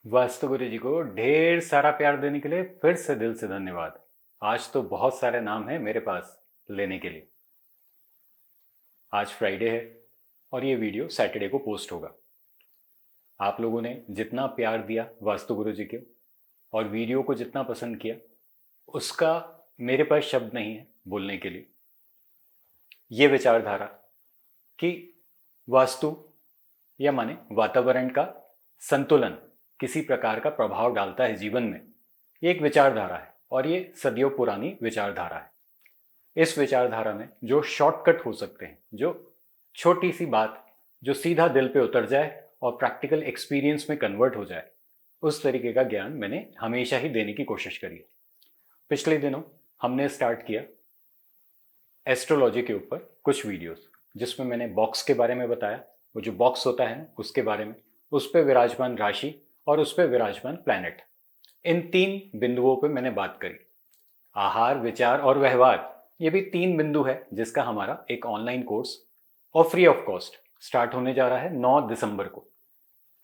वास्तु गुरु जी को ढेर सारा प्यार देने के लिए फिर से दिल से धन्यवाद। आज तो बहुत सारे नाम हैं मेरे पास लेने के लिए। आज फ्राइडे है और ये वीडियो सैटरडे को पोस्ट होगा। आप लोगों ने जितना प्यार दिया वास्तु गुरु जी के और वीडियो को जितना पसंद किया, उसका मेरे पास शब्द नहीं है बोलने के लिए। ये विचारधारा कि वास्तु या माने वातावरण का संतुलन किसी प्रकार का प्रभाव डालता है जीवन में, ये एक विचारधारा है और ये सदियों पुरानी विचारधारा है। इस विचारधारा में जो शॉर्टकट हो सकते हैं, जो छोटी सी बात जो सीधा दिल पे उतर जाए और प्रैक्टिकल एक्सपीरियंस में कन्वर्ट हो जाए, उस तरीके का ज्ञान मैंने हमेशा ही देने की कोशिश करी है। पिछले दिनों हमने स्टार्ट किया एस्ट्रोलॉजी के ऊपर कुछ वीडियोस, जिसमें मैंने बॉक्स के बारे में बताया। वो जो बॉक्स होता है ना, उसके बारे में, उस पर विराजमान राशि और उस पर विराजमान प्लैनेट, इन तीन बिंदुओं पे मैंने बात करी। आहार, विचार और व्यवहार, ये भी तीन बिंदु है जिसका हमारा एक ऑनलाइन कोर्स और फ्री ऑफ कॉस्ट स्टार्ट होने जा रहा है 9 दिसंबर को।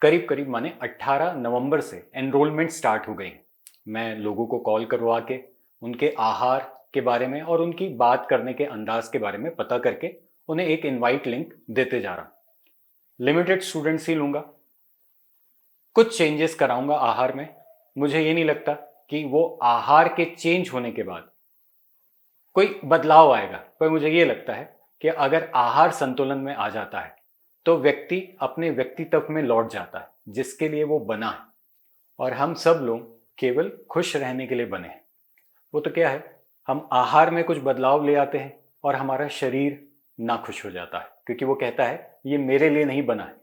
करीब करीब माने 18 नवंबर से एनरोलमेंट स्टार्ट हो गई है। मैं लोगों को कॉल करवा के उनके आहार के बारे में और उनकी बात करने के अंदाज के बारे में पता करके उन्हें एक इनवाइट लिंक देते जा रहा। लिमिटेड स्टूडेंट्स ही लूंगा, कुछ चेंजेस कराऊंगा आहार में। मुझे ये नहीं लगता कि वो आहार के चेंज होने के बाद कोई बदलाव आएगा, पर मुझे ये लगता है कि अगर आहार संतुलन में आ जाता है तो व्यक्ति अपने व्यक्तित्व में लौट जाता है जिसके लिए वो बना है। और हम सब लोग केवल खुश रहने के लिए बने हैं। वो तो क्या है, हम आहार में कुछ बदलाव ले आते हैं और हमारा शरीर नाखुश हो जाता है, क्योंकि वो कहता है ये मेरे लिए नहीं बना है।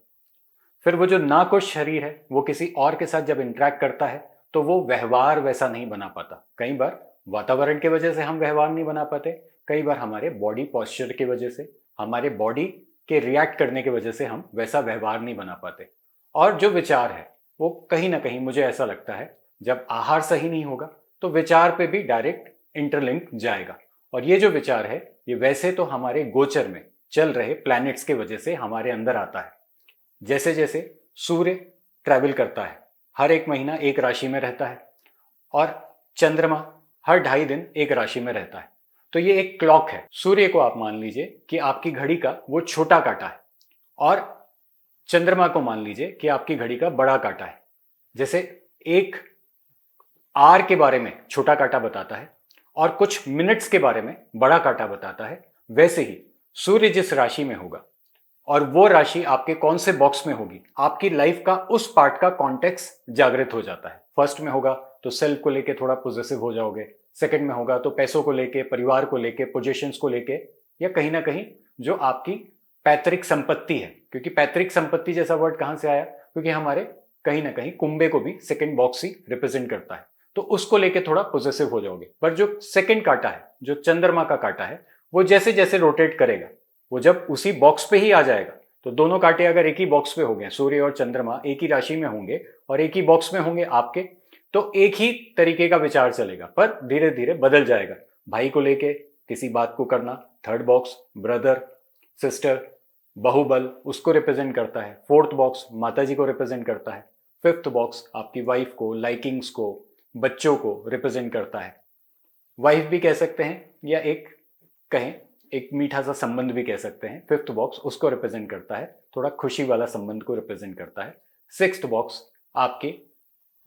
फिर वो जो नाखुश शरीर है वो किसी और के साथ जब इंटरेक्ट करता है तो वो व्यवहार वैसा नहीं बना पाता। कई बार वातावरण की वजह से हम व्यवहार नहीं बना पाते, कई बार हमारे बॉडी पॉस्चर की वजह से, हमारे बॉडी के रिएक्ट करने की वजह से हम वैसा व्यवहार नहीं बना पाते। और जो विचार है वो कहीं ना कहीं, मुझे ऐसा लगता है, जब आहार सही नहीं होगा तो विचार पे भी डायरेक्ट इंटरलिंक जाएगा। और ये जो विचार है ये वैसे तो हमारे गोचर में चल रहे प्लैनेट्स के वजह से हमारे अंदर आता है। जैसे जैसे सूर्य ट्रैवल करता है, हर एक महीना एक राशि में रहता है, और चंद्रमा हर 2.5 दिन एक राशि में रहता है। तो ये एक क्लॉक है। सूर्य को आप मान लीजिए कि आपकी घड़ी का वो छोटा कांटा है, और चंद्रमा को मान लीजिए कि आपकी घड़ी का बड़ा कांटा है। जैसे एक आर के बारे में छोटा कांटा बताता है और कुछ मिनट्स के बारे में बड़ा कांटा बताता है, वैसे ही सूर्य जिस राशि में होगा और वो राशि आपके कौन से बॉक्स में होगी, आपकी लाइफ का उस पार्ट का कॉन्टेक्स्ट जागृत हो जाता है। फर्स्ट में होगा तो सेल्फ को लेके थोड़ा पॉजिटिव हो जाओगे, सेकंड में होगा तो पैसों को लेके, परिवार को लेके, पोजीशंस को लेके, या कहीं ना कहीं जो आपकी पैतृक संपत्ति है। क्योंकि पैतृक संपत्ति जैसा वर्ड कहां से आया, क्योंकि हमारे कहीं ना कहीं कुंभे को भी सेकंड बॉक्स ही रिप्रेजेंट करता है, तो उसको लेके थोड़ा पॉजिटिव हो जाओगे। पर जो सेकंड कांटा है, जो चंद्रमा का कांटा है, वो जैसे जैसे रोटेट करेगा, वो जब उसी बॉक्स पे ही आ जाएगा, तो दोनों कांटे अगर एक ही बॉक्स पे हो गए, सूर्य और चंद्रमा एक ही राशि में होंगे और एक ही बॉक्स में होंगे आपके, तो एक ही तरीके का विचार चलेगा, पर धीरे धीरे बदल जाएगा। भाई को लेके किसी बात को करना, थर्ड बॉक्स ब्रदर सिस्टर, बाहुबल उसको रिप्रेजेंट करता है, फोर्थ बॉक्स माता जी को रिप्रेजेंट करता है, फिफ्थ बॉक्स आपकी वाइफ को, लाइकिंग्स को, बच्चों को रिप्रेजेंट करता है। वाइफ भी कह सकते हैं, या एक कहें एक मीठा सा संबंध भी कह सकते हैं। फिफ्थ बॉक्स उसको रिप्रेजेंट करता है, थोड़ा खुशी वाला संबंध को रिप्रेजेंट करता है। सिक्स्थ बॉक्स आपके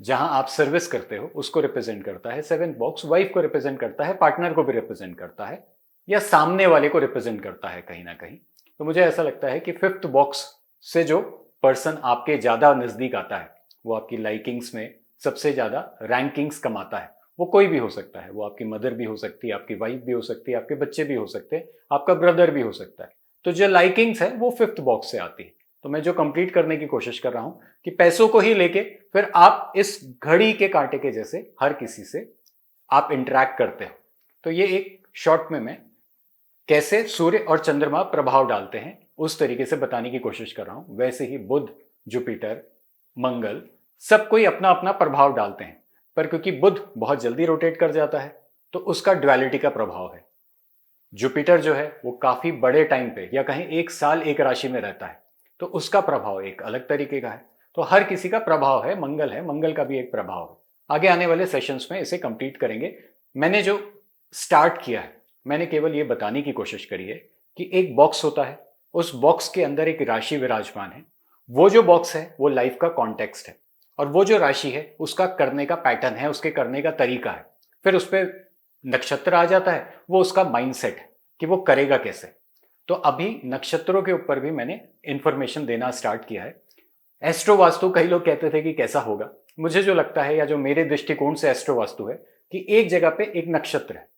जहां आप सर्विस करते हो उसको रिप्रेजेंट करता है। सेवेंथ बॉक्स वाइफ को रिप्रेजेंट करता है, पार्टनर को भी रिप्रेजेंट करता है, या सामने वाले को रिप्रेजेंट करता है कहीं ना कहीं। तो मुझे ऐसा लगता है कि फिफ्थ बॉक्स से जो पर्सन आपके ज्यादा नजदीक आता है, वो आपकी लाइकिंग्स में सबसे ज्यादा रैंकिंग्स कमाता है। वो कोई भी हो सकता है, वो आपकी मदर भी हो सकती है, आपकी वाइफ भी हो सकती है, आपके बच्चे भी हो सकते हैं, आपका ब्रदर भी हो सकता है। तो जो लाइकिंग्स है वो फिफ्थ बॉक्स से आती है। तो मैं जो कंप्लीट करने की कोशिश कर रहा हूं कि पैसों को ही लेके फिर आप इस घड़ी के कांटे के जैसे हर किसी से आप इंटरेक्ट करते हो। तो ये एक शॉर्ट में मैं कैसे सूर्य और चंद्रमा प्रभाव डालते हैं उस तरीके से बताने की कोशिश कर रहा हूं। वैसे ही बुध, जुपिटर, मंगल, सब कोई अपना अपना प्रभाव डालते हैं, पर क्योंकि बुध बहुत जल्दी रोटेट कर जाता है तो उसका ड्युअलिटी का प्रभाव है। जुपिटर जो है वो काफी बड़े टाइम पे, या कहीं एक साल एक राशि में रहता है, तो उसका प्रभाव एक अलग तरीके का है। तो हर किसी का प्रभाव है, मंगल का भी एक प्रभाव है। आगे आने वाले सेशंस में इसे कंप्लीट करेंगे। मैंने जो स्टार्ट किया है, मैंने केवल ये बताने की कोशिश करी है कि एक बॉक्स होता है, उस बॉक्स के अंदर एक राशि विराजमान है। वो जो बॉक्स है वो लाइफ का कॉन्टेक्स्ट है, और वो जो राशि है उसका करने का पैटर्न है, उसके करने का तरीका है। फिर उस पर नक्षत्र आ जाता है, वो उसका माइंडसेट है कि वो करेगा कैसे। तो अभी नक्षत्रों के ऊपर भी मैंने इंफॉर्मेशन देना स्टार्ट किया है। एस्ट्रो वास्तु कई लोग कहते थे कि कैसा होगा, मुझे जो लगता है या जो मेरे दृष्टिकोण से एस्ट्रो वास्तु है कि एक जगह पे एक नक्षत्र है,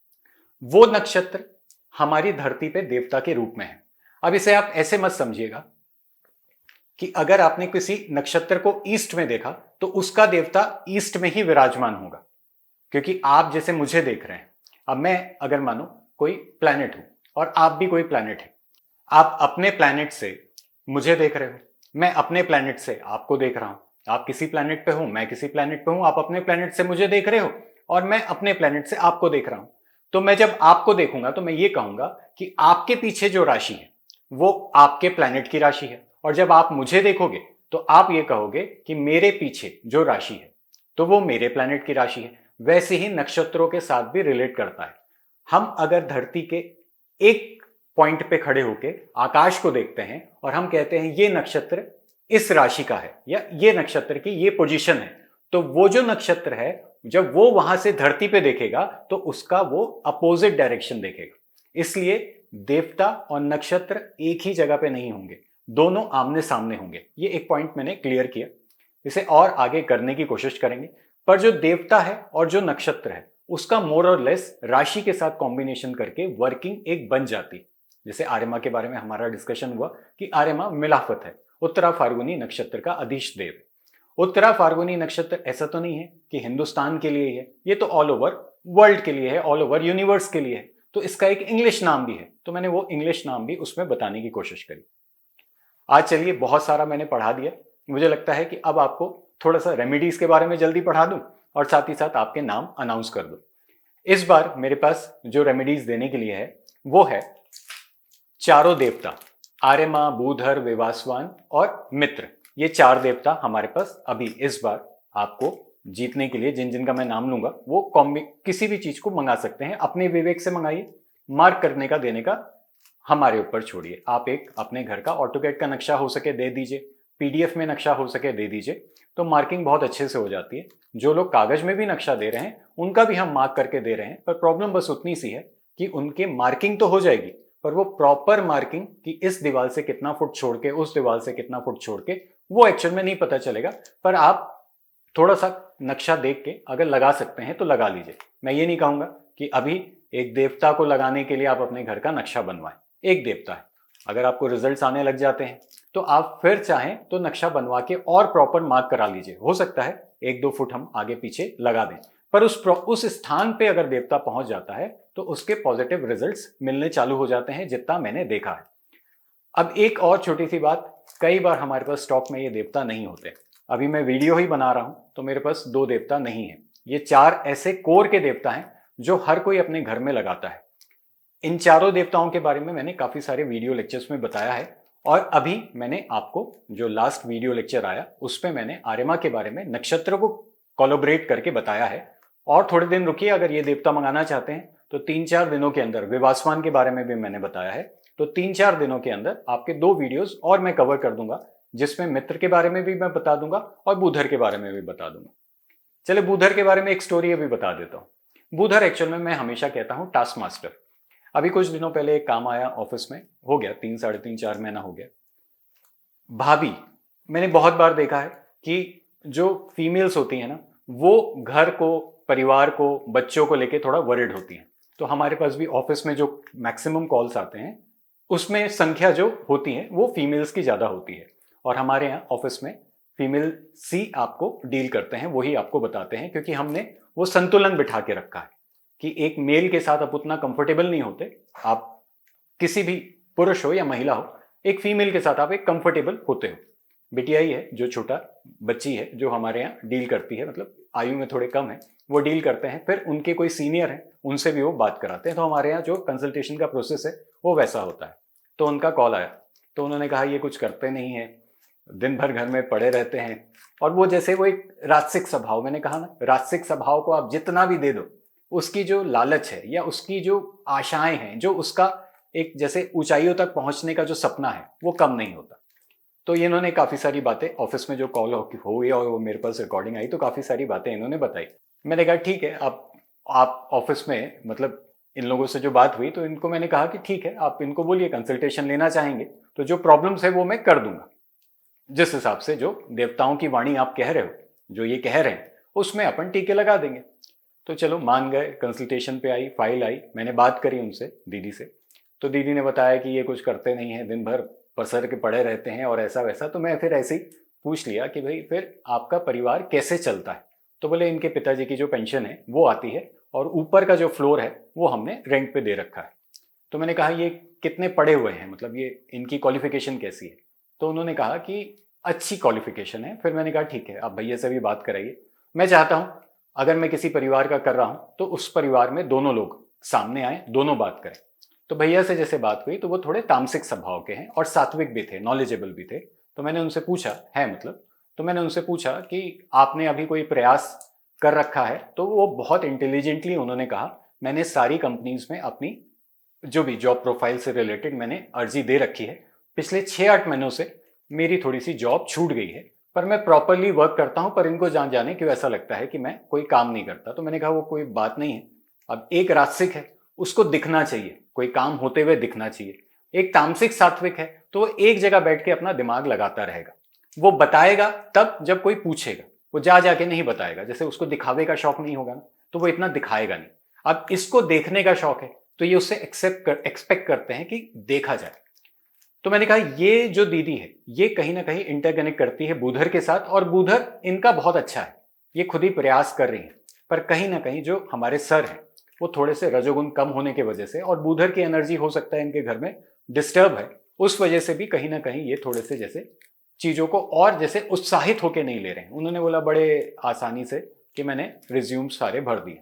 वो नक्षत्र हमारी धरती पे देवता के रूप में है। अब इसे आप ऐसे मत समझिएगा कि अगर आपने किसी नक्षत्र को ईस्ट में देखा तो उसका देवता ईस्ट में ही विराजमान होगा, क्योंकि आप जैसे मुझे देख रहे हैं। अब मैं अगर मानो कोई प्लैनेट हूं और आप भी कोई प्लैनेट है, आप अपने प्लैनेट से मुझे देख रहे हो, मैं अपने प्लैनेट से आपको देख रहा हूं। आप किसी प्लैनेट पे हो, मैं किसी प्लैनेट पे हूं, आप अपने प्लैनेट से मुझे देख रहे हो और मैं अपने प्लैनेट से आपको देख रहा हूं। तो मैं जब आपको देखूंगा तो मैं ये कहूंगा कि आपके पीछे जो राशि है वो आपके प्लैनेट की राशि है, और जब आप मुझे देखोगे तो आप ये कहोगे कि मेरे पीछे जो राशि है तो वो मेरे प्लैनेट की राशि है। वैसे ही नक्षत्रों के साथ भी रिलेट करता है। हम अगर धरती के एक पॉइंट पे खड़े होके आकाश को देखते हैं और हम कहते हैं ये नक्षत्र इस राशि का है या ये नक्षत्र की ये पोजीशन है, तो वो जो नक्षत्र है जब वो वहां से धरती पे देखेगा तो उसका वो अपोजिट डायरेक्शन देखेगा। इसलिए देवता और नक्षत्र एक ही जगह पे नहीं होंगे, दोनों आमने सामने होंगे। ये एक पॉइंट मैंने क्लियर किया, इसे और आगे करने की कोशिश करेंगे। पर जो देवता है और जो नक्षत्र है उसका मोर और लेस राशि के साथ कॉम्बिनेशन करके वर्किंग एक बन जाती। जैसे आर्यमा के बारे में हमारा डिस्कशन हुआ कि आर्यमा मिलाफत है, उत्तरा फाल्गुनी नक्षत्र का अधीश देव। उत्तरा फाल्गुनी नक्षत्र ऐसा तो नहीं है कि हिंदुस्तान के लिए है, ये तो ऑल ओवर वर्ल्ड के लिए है, ऑल ओवर यूनिवर्स के लिए है। तो इसका एक इंग्लिश नाम भी है, तो मैंने वो इंग्लिश नाम भी उसमें बताने की कोशिश करी। आज चलिए, बहुत सारा मैंने पढ़ा दिया। मुझे लगता है कि अब आपको थोड़ा सा रेमेडीज के बारे में जल्दी पढ़ा दूं और साथ ही साथ आपके नाम अनाउंस कर दूं। इस बार मेरे पास जो रेमेडीज देने के लिए है वो है चारों देवता, आर्यमा, भूधर, विवासवान और मित्र। ये चार देवता हमारे पास अभी इस बार आपको जीतने के लिए, जिन जिन का मैं नाम लूंगा वो किसी भी चीज को मंगा सकते हैं, अपने विवेक से मंगाइए। मार्क करने का देने का हमारे ऊपर छोड़िए। आप एक अपने घर का ऑटोकैड का नक्शा हो सके दे दीजिए, पीडीएफ में नक्शा हो सके दे दीजिए, तो मार्किंग बहुत अच्छे से हो जाती है। जो लोग कागज में भी नक्शा दे रहे हैं उनका भी हम मार्क करके दे रहे हैं, पर प्रॉब्लम बस उतनी सी है कि उनके मार्किंग तो हो जाएगी, पर वो प्रॉपर मार्किंग कि इस दीवार से कितना फुट छोड़ के, उस दीवार से कितना फुट छोड़ के, वो एक्चुअल में नहीं पता चलेगा। पर आप थोड़ा सा नक्शा देख के अगर लगा सकते हैं तो लगा लीजिए। मैं ये नहीं कहूंगा कि अभी एक देवता को लगाने के लिए आप अपने घर का नक्शा बनवाएं। एक देवता है, अगर आपको रिजल्ट्स आने लग जाते हैं तो आप फिर चाहें तो नक्शा बनवा के और प्रॉपर मार्क करा लीजिए। हो सकता है 1-2 फुट हम आगे पीछे लगा दें, पर उस स्थान पे अगर देवता पहुंच जाता है तो उसके पॉजिटिव रिजल्ट्स मिलने चालू हो जाते हैं, जितना मैंने देखा है। अब एक और छोटी सी बात, कई बार हमारे पास स्टॉक में ये देवता नहीं होते। अभी मैं वीडियो ही बना रहा हूं तो मेरे पास 2 देवता नहीं है। ये 4 ऐसे कोर के देवता हैं जो हर कोई अपने घर में लगाता है। इन चारों देवताओं के बारे में मैंने काफी सारे वीडियो लेक्चर्स में बताया है, और अभी मैंने आपको जो लास्ट वीडियो लेक्चर आया उस पर मैंने आर्यमा के बारे में नक्षत्र को कोलैबोरेट करके बताया है। और थोड़े दिन रुकिए, अगर ये देवता मंगाना चाहते हैं तो 3-4 दिनों के अंदर विवासवान के बारे में भी मैंने बताया है। तो 3-4 दिनों के अंदर आपके 2 वीडियोस और मैं कवर कर दूंगा, जिसमें मित्र के बारे में भी मैं बता दूंगा और बूधर के बारे में भी बता दूंगा। चलिए, बूधर के बारे में एक स्टोरी अभी बता देता हूं। बूधर एक्चुअल में मैं हमेशा कहता हूं टास्क मास्टर। अभी कुछ दिनों पहले एक काम आया ऑफिस में, हो गया 3, साढ़े 3, 4 महीना हो गया। भाभी, मैंने बहुत बार देखा है कि जो फीमेल्स होती हैं ना, वो घर को, परिवार को, बच्चों को लेके थोड़ा वरिड होती हैं। तो हमारे पास भी ऑफिस में जो मैक्सिमम कॉल्स आते हैं उसमें संख्या जो होती है वो फीमेल्स की ज्यादा होती है, और हमारे यहाँ ऑफिस में फीमेल सी आपको डील करते हैं, वही आपको बताते हैं, क्योंकि हमने वो संतुलन बिठा के रखा है कि एक मेल के साथ आप उतना कंफर्टेबल नहीं होते। आप किसी भी पुरुष हो या महिला हो, एक फीमेल के साथ आप एक कंफर्टेबल होते हो। बिटिया ही है, जो छोटा बच्ची है जो हमारे यहाँ डील करती है, मतलब आयु में थोड़े कम है, वो डील करते हैं। फिर उनके कोई सीनियर हैं, उनसे भी वो बात कराते हैं। तो हमारे यहाँ जो कंसल्टेशन का प्रोसेस है वो वैसा होता है। तो उनका कॉल आया, तो उन्होंने कहा ये कुछ करते नहीं है, दिन भर घर में पड़े रहते हैं। और वो जैसे वो एक राजसिक स्वभाव, मैंने कहा ना, राजसिक स्वभाव को आप जितना भी दे दो, उसकी जो लालच है या उसकी जो आशाएं हैं, जो उसका एक जैसे ऊंचाइयों तक पहुंचने का जो सपना है, वो कम नहीं होता। तो ये इन्होंने काफ़ी सारी बातें ऑफिस में जो कॉल हुई और वो मेरे पास रिकॉर्डिंग आई, तो काफ़ी सारी बातें इन्होंने बताई। मैंने कहा ठीक है, आप ऑफिस में मतलब इन लोगों से जो बात हुई, तो इनको मैंने कहा कि ठीक है, आप इनको बोलिए कंसल्टेशन लेना चाहेंगे तो जो प्रॉब्लम्स है वो मैं कर दूंगा, जिस हिसाब से जो देवताओं की वाणी आप कह रहे हो, जो ये कह रहे हैं, उसमें अपन टीके लगा देंगे। तो चलो मान गए, कंसल्टेशन पे आई, फाइल आई, मैंने बात करी उनसे, दीदी से। तो दीदी ने बताया कि ये कुछ करते नहीं है, दिन भर पसर के पड़े रहते हैं और ऐसा वैसा। तो मैं फिर ऐसे ही पूछ लिया कि भाई फिर आपका परिवार कैसे चलता है? तो बोले इनके पिताजी की जो पेंशन है वो आती है और ऊपर का जो फ्लोर है वो हमने रेंट पे दे रखा है। तो मैंने कहा ये कितने पढ़े हुए हैं, मतलब ये इनकी क्वालिफिकेशन कैसी है? तो उन्होंने कहा कि अच्छी क्वालिफिकेशन है। फिर मैंने कहा ठीक है, आप भैया से भी बात कराइए। मैं चाहता हूँ अगर मैं किसी परिवार का कर रहा हूँ तो उस परिवार में दोनों लोग सामने आए, दोनों बात करें। तो भैया से जैसे बात हुई तो वो थोड़े तामसिक स्वभाव के हैं और सात्विक भी थे, नॉलेजेबल भी थे। तो मैंने उनसे पूछा है मतलब, तो मैंने उनसे पूछा कि आपने अभी कोई प्रयास कर रखा है? तो वो बहुत इंटेलिजेंटली उन्होंने कहा मैंने सारी कंपनीज में अपनी जो भी जॉब प्रोफाइल से रिलेटेड मैंने अर्जी दे रखी है। पिछले 6-8 महीनों से मेरी थोड़ी सी जॉब छूट गई है, पर मैं प्रॉपरली वर्क करता हूं, पर इनको जान जाने क्यों ऐसा लगता है कि मैं कोई काम नहीं करता। तो मैंने कहा वो कोई बात नहीं है, अब एक राजसिक है उसको दिखना चाहिए, कोई काम होते हुए दिखना चाहिए। एक तामसिक सात्विक है तो वो एक जगह बैठ के अपना दिमाग लगाता रहेगा, वो बताएगा तब जब कोई पूछेगा, वो जा जाके नहीं बताएगा। जैसे उसको दिखावे का शौक नहीं होगा ना, तो वो इतना दिखाएगा नहीं। अब इसको देखने का शौक है तो ये उससे एक्सपेक्ट करते हैं कि देखा जाए। तो मैंने कहा ये जो दीदी है ये कहीं ना कहीं इंटरकनेक्ट करती है बुधर के साथ, और बुधर इनका बहुत अच्छा है, ये खुद ही प्रयास कर रही है। पर कहीं ना कहीं जो हमारे सर हैं वो थोड़े से रजोगुण कम होने की वजह से, और बुधर की एनर्जी हो सकता है इनके घर में डिस्टर्ब है, उस वजह से भी कहीं ना कहीं ये थोड़े से जैसे चीजों को और जैसे उत्साहित होकर नहीं ले रहे हैं। उन्होंने बोला बड़े आसानी से कि मैंने रिज्यूम सारे भर दिए।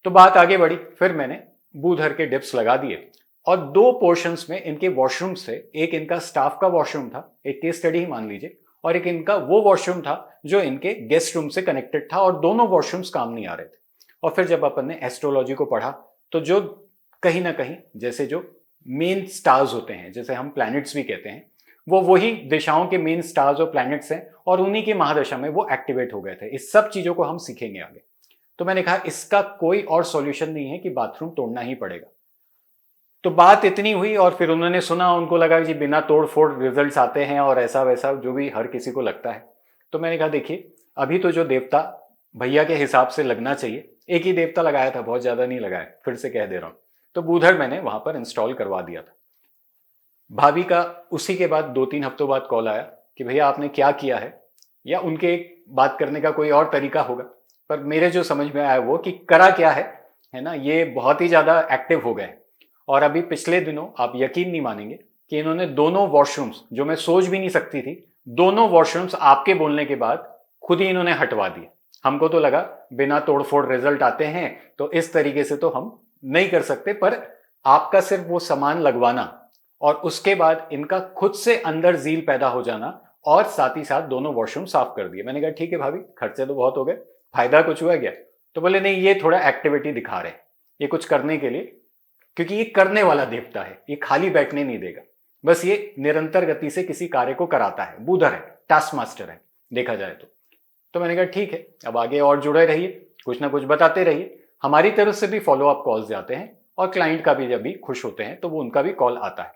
तो बात आगे बढ़ी, फिर मैंने बूधर के डिप्स लगा दिए और 2 पोर्शंस में इनके वॉशरूम से, एक इनका स्टाफ का वॉशरूम था, एक केस स्टडी ही मान लीजिए, और एक इनका वो वॉशरूम था जो इनके गेस्ट रूम से कनेक्टेड था, और दोनों वॉशरूम्स काम नहीं आ रहे थे। और फिर जब अपन ने एस्ट्रोलॉजी को पढ़ा तो जो कहीं ना कहीं जैसे जो मेन स्टार्स होते हैं, जैसे हम प्लैनेट्स भी कहते हैं, वो वही दिशाओं के मेन स्टार्स और प्लैनेट्स हैं, और उन्हीं की महादशा में वो एक्टिवेट हो गए थे। इस सब चीजों को हम सीखेंगे आगे। तो मैंने कहा इसका कोई और सॉल्यूशन नहीं है कि बाथरूम तोड़ना ही पड़ेगा। तो बात इतनी हुई और फिर उन्होंने सुना, उनको लगा कि बिना तोड़ फोड़ रिजल्ट्स आते हैं और ऐसा वैसा जो भी हर किसी को लगता है। तो मैंने कहा देखिए अभी तो जो देवता भैया के हिसाब से लगना चाहिए, एक ही देवता लगाया था, बहुत ज्यादा नहीं लगाया, फिर से कह दे रहा हूं। तो बूधर मैंने वहां पर इंस्टॉल करवा दिया था। भाभी का उसी के बाद 2-3 हफ्तों बाद कॉल आया कि भैया आपने क्या किया है, या उनके एक बात करने का कोई और तरीका होगा, पर मेरे जो समझ में आया वो कि करा क्या है ना, ये बहुत ही ज्यादा एक्टिव हो गए। और अभी पिछले दिनों आप यकीन नहीं मानेंगे कि इन्होंने दोनों वॉशरूम्स, जो मैं सोच भी नहीं सकती थी, दोनों वॉशरूम्स आपके बोलने के बाद खुद ही इन्होंने हटवा दिए। हमको तो लगा बिना तोड़फोड़ रिजल्ट आते हैं तो इस तरीके से तो हम नहीं कर सकते, पर आपका सिर्फ वो सामान लगवाना और उसके बाद इनका खुद से अंदर जील पैदा हो जाना, और साथ ही साथ दोनों वॉशरूम साफ कर दिए। मैंने कहा ठीक है भाभी, खर्चे तो बहुत हो गए, फायदा कुछ हुआ क्या? तो बोले नहीं, ये थोड़ा एक्टिविटी दिखा रहे हैं, ये कुछ करने के लिए, क्योंकि ये करने वाला देवता है, ये खाली बैठने नहीं देगा, बस ये निरंतर गति से किसी कार्य को कराता है। बूधर है, टास्क मास्टर है देखा जाए तो मैंने कहा ठीक है, अब आगे और जुड़े रहिए, कुछ ना कुछ बताते रहिए। हमारी तरफ से भी फॉलो अप कॉल्स जाते हैं और क्लाइंट का भी जब भी खुश होते हैं तो वो उनका भी कॉल आता है।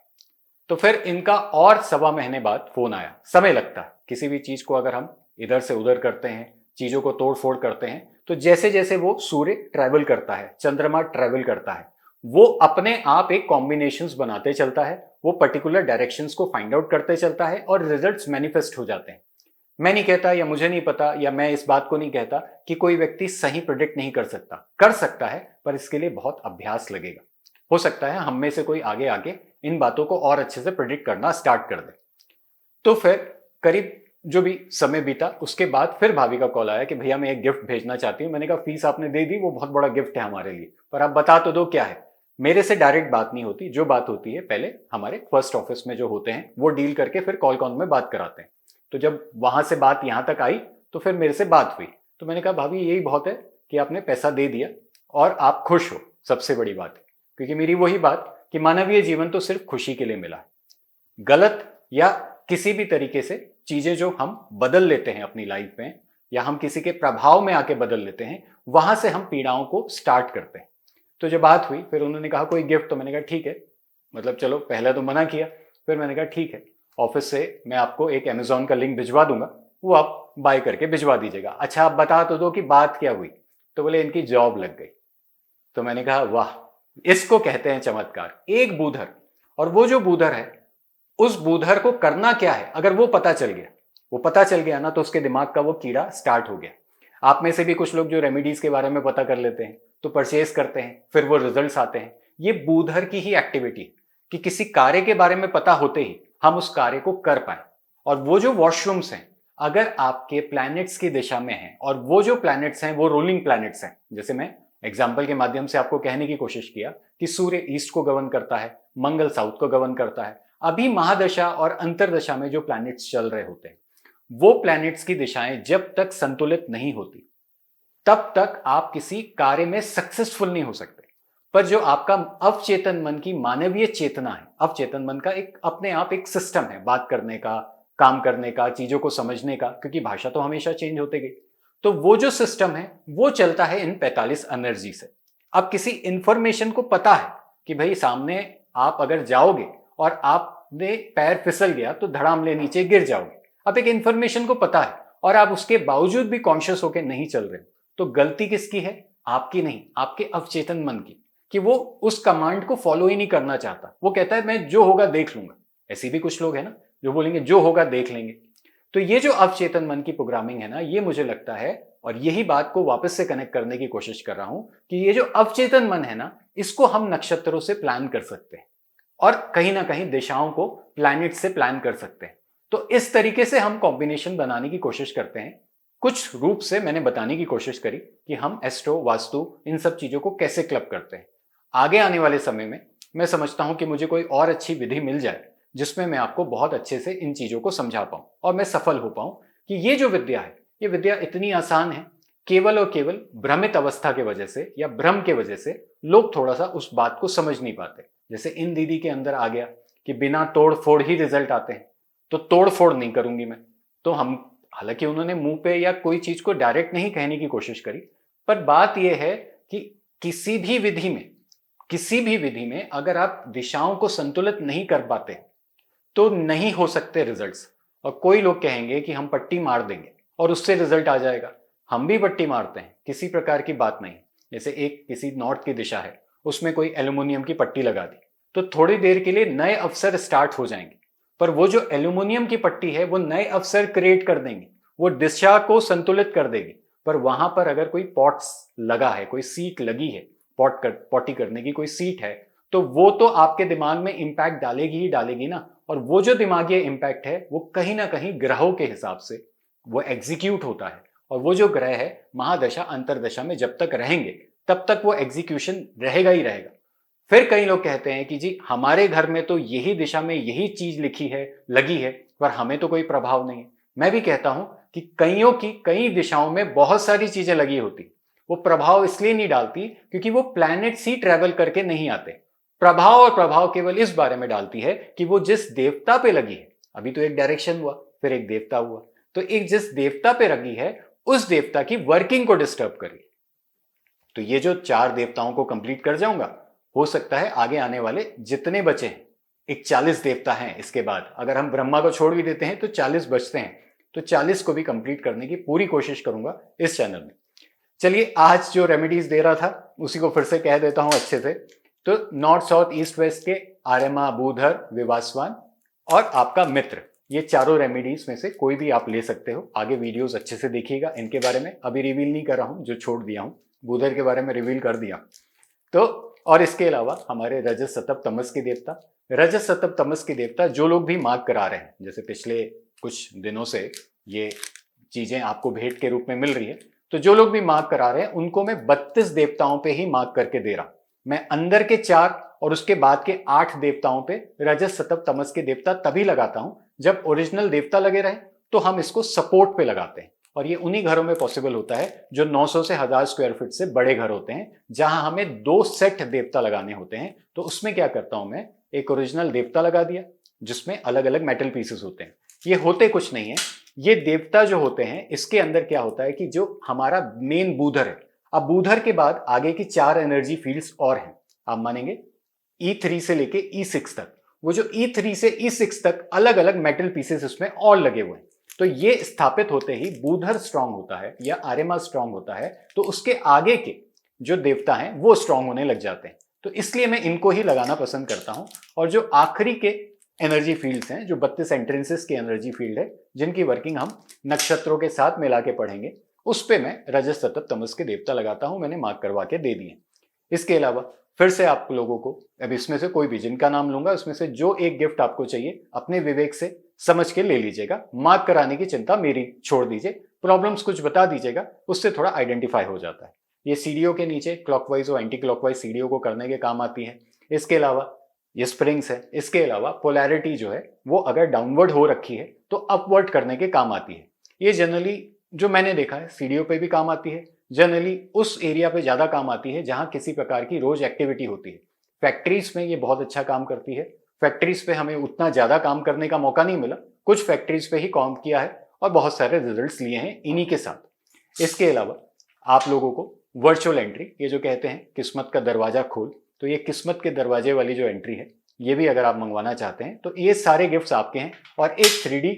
तो फिर इनका और 1.25 महीने बाद फोन आया। समय लगता है किसी भी चीज को, अगर हम इधर से उधर करते हैं, चीजों को तोड़ फोड़ करते हैं, तो जैसे जैसे वो सूर्य ट्रेवल करता है, चंद्रमा ट्रेवल करता है, वो अपने आप एक कॉम्बिनेशंस बनाते चलता है, वो पर्टिकुलर डायरेक्शंस को फाइंड आउट करते चलता है और रिजल्ट्स मैनिफेस्ट हो जाते हैं। मैं नहीं कहता, या मुझे नहीं पता, या मैं इस बात को नहीं कहता कि कोई व्यक्ति सही प्रिडिक्ट नहीं कर सकता, कर सकता है, पर इसके लिए बहुत अभ्यास लगेगा। हो सकता है हम में से कोई आगे आगे इन बातों को और अच्छे से प्रिडिक्ट करना स्टार्ट कर दे। तो फिर करीब जो भी समय बीता उसके बाद फिर भाभी का कॉल आया कि भैया मैं एक गिफ्ट भेजना चाहती हूँ। मैंने कहा फीस आपने दे दी, वो बहुत बड़ा गिफ्ट है हमारे लिए, पर आप बता तो दो क्या है। मेरे से डायरेक्ट बात नहीं होती, जो बात होती है पहले हमारे फर्स्ट ऑफिस में जो होते हैं वो डील करके फिर कॉल में बात कराते हैं। तो जब वहां से बात यहाँ तक आई तो फिर मेरे से बात हुई, तो मैंने कहा भाभी यही बहुत है कि आपने पैसा दे दिया और आप खुश हो, सबसे बड़ी बात है। क्योंकि मेरी वही बात कि मानवीय जीवन तो सिर्फ खुशी के लिए मिला है। गलत या किसी भी तरीके से चीजें जो हम बदल लेते हैं अपनी लाइफ में, या हम किसी के प्रभाव में आके बदल लेते हैं, वहां से हम पीड़ाओं को स्टार्ट करते हैं। तो जब बात हुई फिर उन्होंने कहा कोई गिफ्ट, तो मैंने कहा ठीक है, मतलब चलो पहले तो मना किया, फिर मैंने कहा ठीक है, ऑफिस से मैं आपको एक अमेजोन का लिंक भिजवा दूंगा, वो आप बाय करके भिजवा दीजिएगा। अच्छा आप बता तो दो कि बात क्या हुई। तो बोले इनकी जॉब लग गई। तो मैंने कहा वाह, इसको कहते हैं चमत्कार। एक बूधर, और वो जो बूधर है उस बूधर को करना क्या है, अगर वो पता चल गया, वो पता चल गया ना, तो उसके दिमाग का वो कीड़ा स्टार्ट हो गया। आप में से भी कुछ लोग जो रेमेडीज के बारे में पता कर लेते हैं तो परचेज करते हैं, फिर वो रिजल्ट्स आते हैं। ये बूधर की ही एक्टिविटी है कि किसी कार्य के बारे में पता होते ही हम उस कार्य को कर पाए। और वो जो वॉशरूम्स हैं, अगर आपके प्लैनेट्स की दिशा में हैं, और वो जो प्लैनेट्स हैं वो रूलिंग प्लैनेट्स हैं, जैसे मैं एग्जाम्पल के माध्यम से आपको कहने की कोशिश किया कि सूर्य ईस्ट को गवर्न करता है, मंगल साउथ को गवर्न करता है। अभी महादशा और अंतरदशा में जो प्लैनेट्स चल रहे होते हैं, वो प्लैनेट्स की दिशाएं जब तक संतुलित नहीं होती तब तक आप किसी कार्य में सक्सेसफुल नहीं हो सकते। पर जो आपका अवचेतन मन की मानवीय चेतना है, अवचेतन मन का एक अपने आप एक सिस्टम है बात करने का, काम करने का, चीजों को समझने का, क्योंकि भाषा तो हमेशा चेंज होते गई। तो वो जो सिस्टम है वो चलता है इन 45 एनर्जी से। अब किसी इंफॉर्मेशन को पता है कि भाई सामने आप अगर जाओगे और आपने पैर फिसल गया तो धड़ाम ले नीचे गिर जाओगे। अब एक इंफॉर्मेशन को पता है और आप उसके बावजूद भी कॉन्शियस होकर नहीं चल रहे, तो गलती किसकी है? आपकी नहीं, आपके अवचेतन मन की, कि वो उस कमांड को फॉलो ही नहीं करना चाहता। वो कहता है मैं जो होगा देख लूंगा। ऐसे भी कुछ लोग हैं ना जो बोलेंगे जो होगा देख लेंगे। तो ये जो अवचेतन मन की प्रोग्रामिंग है ना, ये मुझे लगता है, और यही बात को वापस से कनेक्ट करने की कोशिश कर रहा हूं कि ये जो अवचेतन मन है ना, इसको हम नक्षत्रों से प्लान कर सकते हैं और कहीं ना कहीं दिशाओं को प्लैनेट से प्लान कर सकते हैं। तो इस तरीके से हम कॉम्बिनेशन बनाने की कोशिश करते हैं। कुछ रूप से मैंने बताने की कोशिश करी कि हम एस्ट्रो, वास्तु, इन सब चीजों को कैसे क्लब करते हैं। आगे आने वाले समय में मैं समझता हूं कि मुझे कोई और अच्छी विधि मिल जाए जिसमें मैं आपको बहुत अच्छे से इन चीजों को समझा पाऊं और मैं सफल हो पाऊं कि ये जो विद्या है, ये विद्या इतनी आसान है। केवल और केवल भ्रमित अवस्था के वजह से या भ्रम के वजह से लोग थोड़ा सा उस बात को समझ नहीं पाते। जैसे इन दीदी के अंदर आ गया कि बिना तोड़ फोड़ ही रिजल्ट आते हैं, तो तोड़ फोड़ नहीं करूंगी मैं। तो हम, हालांकि उन्होंने मुंह पे या कोई चीज को डायरेक्ट नहीं कहने की कोशिश करी, पर बात यह है कि किसी भी विधि में, किसी भी विधि में अगर आप दिशाओं को संतुलित नहीं कर पाते तो नहीं हो सकते रिजल्ट्स। और कोई लोग कहेंगे कि हम पट्टी मार देंगे और उससे रिजल्ट आ जाएगा। हम भी पट्टी मारते हैं, किसी प्रकार की बात नहीं। जैसे एक किसी नॉर्थ की दिशा है, उसमें कोई एल्यूमिनियम की पट्टी लगा दी तो थोड़ी देर के लिए नए अवसर स्टार्ट हो जाएंगे, पर वो जो एल्यूमिनियम की पट्टी है वो नए अवसर क्रिएट कर देंगे, वो दिशा को संतुलित कर देगी। पर वहां पर अगर कोई पॉट्स लगा है, कोई सीट लगी है, पॉटी करने की कोई सीट है, तो वो तो आपके दिमाग में इंपैक्ट डालेगी ही डालेगी ना। और वो जो दिमागी इंपैक्ट है वो कहीं ना कहीं ग्रहों के हिसाब से वो एग्जीक्यूट होता है। और वो जो ग्रह है महादशा अंतरदशा में जब तक रहेंगे तब तक वो एग्जीक्यूशन रहेगा ही रहेगा। फिर कई लोग कहते हैं कि जी हमारे घर में तो यही दिशा में यही चीज लिखी है, लगी है, पर हमें तो कोई प्रभाव नहीं है। मैं भी कहता हूं कि कईयों की कई दिशाओं में बहुत सारी चीजें लगी होती, वो प्रभाव इसलिए नहीं डालती क्योंकि वो प्लैनेट्स ही ट्रेवल करके नहीं आते। प्रभाव और प्रभाव केवल इस बारे में डालती है कि वो जिस देवता पे लगी है, अभी तो एक डायरेक्शन हुआ, फिर एक देवता हुआ, तो एक जिस देवता पे लगी है उस देवता की वर्किंग को डिस्टर्ब करी। तो ये जो 4 देवताओं को कंप्लीट कर जाऊंगा, हो सकता है आगे आने वाले जितने बचे हैं, एक 40 देवता हैं इसके बाद, अगर हम ब्रह्मा को छोड़ भी देते हैं तो 40 बचते हैं, तो 40 को भी कंप्लीट करने की पूरी कोशिश करूंगा इस चैनल में। चलिए आज जो रेमेडीज दे रहा था उसी को फिर से कह देता हूं अच्छे से। तो नॉर्थ, साउथ, ईस्ट, वेस्ट के आर्यमा, बूधर, विवासवान और आपका मित्र, ये चारों रेमेडीज में से कोई भी आप ले सकते हो। आगे वीडियोस अच्छे से देखिएगा इनके बारे में, अभी रिवील नहीं कर रहा हूं, जो छोड़ दिया हूं। बूधर के बारे में रिवील कर दिया। तो और इसके अलावा हमारे रजस, सतप, तमस के देवता, रजस, सतप, तमस के देवता जो लोग भी मार्क करा रहे हैं, जैसे पिछले कुछ दिनों से ये चीजें आपको भेंट के रूप में मिल रही है, तो जो लोग भी मार्क करा रहे हैं उनको मैं 32 देवताओं पे ही मार्क करके दे रहा हूं। मैं अंदर के 4 और उसके बाद के 8 देवताओं पे रजस, सतप, तमस के देवता तभी लगाता हूं जब ओरिजिनल देवता लगे रहे, तो हम इसको सपोर्ट पे लगाते हैं। और ये उन्हीं घरों में पॉसिबल होता है जो 900 से 1000 स्क्वायर फीट से बड़े घर होते हैं, जहां हमें 2 सेट देवता लगाने होते हैं। तो उसमें क्या करता हूं मैं, एक ओरिजिनल देवता लगा दिया जिसमें अलग अलग मेटल पीसेस होते हैं। ये होते कुछ नहीं है, ये देवता जो होते हैं इसके अंदर क्या होता है कि जो हमारा मेन बूधर है, अब बूधर के बाद आगे की 4 एनर्जी फील्ड्स और हैं, आप मानेंगे E3 से लेके E6 तक। वो जो E3 से E6 तक अलग अलग मेटल पीसेस इसमें और लगे हुए हैं। तो ये स्थापित होते ही बूधर स्ट्रांग होता है या आर्यमा स्ट्रांग होता है, तो उसके आगे के जो देवता हैं वो स्ट्रांग होने लग जाते हैं। तो इसलिए मैं इनको ही लगाना पसंद करता हूं। और जो आखिरी के एनर्जी फील्ड्स हैं, जो 32 एंट्रेंसेस की एनर्जी फील्ड है, जिनकी वर्किंग हम नक्षत्रों के साथ मिला के पढ़ेंगे, उस पे मैं रजस सतत तमस के देवता लगाता हूं। मैंने मार्क करवा के दे दिए। इसके अलावा फिर से आप लोगों को अब इसमें से कोई भी जिनका नाम लूंगा उसमें से जो एक गिफ्ट आपको चाहिए अपने विवेक से समझ के ले लीजिएगा। मार्क कराने की चिंता मेरी छोड़ दीजिए, प्रॉब्लम्स कुछ बता दीजिएगा, उससे थोड़ा आइडेंटिफाई हो जाता है। ये सीढ़ियों के नीचे क्लॉकवाइज और एंटी क्लॉकवाइज सीढ़ियों को करने के काम आती है। इसके अलावा ये स्प्रिंग्स है। इसके अलावा पोलैरिटी जो है वो अगर डाउनवर्ड हो रखी है तो अपवर्ड करने के काम आती है। ये जनरली जो मैंने देखा है सीढ़ियों पे भी काम आती है, जनरली उस एरिया पे ज्यादा काम आती है जहां किसी प्रकार की रोज एक्टिविटी होती है। फैक्ट्रीज में ये बहुत अच्छा काम करती है। फैक्ट्रीज पे हमें उतना ज्यादा काम करने का मौका नहीं मिला, कुछ फैक्ट्रीज पे ही काम किया है और बहुत सारे रिजल्ट्स लिए हैं इन्हीं के साथ। इसके अलावा आप लोगों को वर्चुअल एंट्री, ये जो कहते हैं किस्मत का दरवाजा खोल, तो ये किस्मत के दरवाजे वाली जो एंट्री है ये भी अगर आप मंगवाना चाहते हैं तो ये सारे गिफ्ट्स आपके हैं। और एक 3D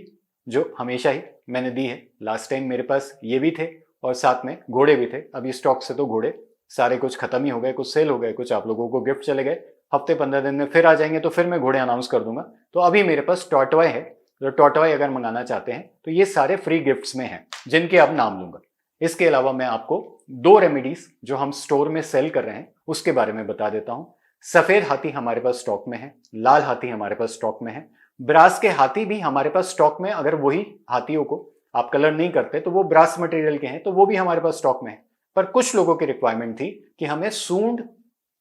जो हमेशा ही मैंने दी है, लास्ट टाइम मेरे पास ये भी थे और साथ में घोड़े भी थे। अभी स्टॉक से तो घोड़े सारे कुछ खत्म ही हो गए, कुछ सेल हो गए, कुछ आप लोगों को गिफ्ट चले गए। हफ्ते 15 दिन में फिर आ जाएंगे तो फिर मैं घोड़े अनाउंस कर दूंगा। तो अभी मेरे पास टॉटॉय है, तो टॉटॉय अगर मंगाना चाहते हैं तो ये सारे फ्री गिफ्ट्स में हैं जिनके अब नाम लूंगा। इसके अलावा मैं आपको 2 रेमेडीज जो हम स्टोर में सेल कर रहे हैं उसके बारे में बता देता हूं। सफेद हाथी हमारे पास स्टॉक में है, लाल हाथी हमारे पास स्टॉक में है, ब्रास के हाथी भी हमारे पास स्टॉक में। अगर वही हाथियों को आप कलर नहीं करते तो वो ब्रास मटेरियल के हैं, तो वो भी हमारे पास स्टॉक में है। पर कुछ लोगों की रिक्वायरमेंट थी कि हमें सूंड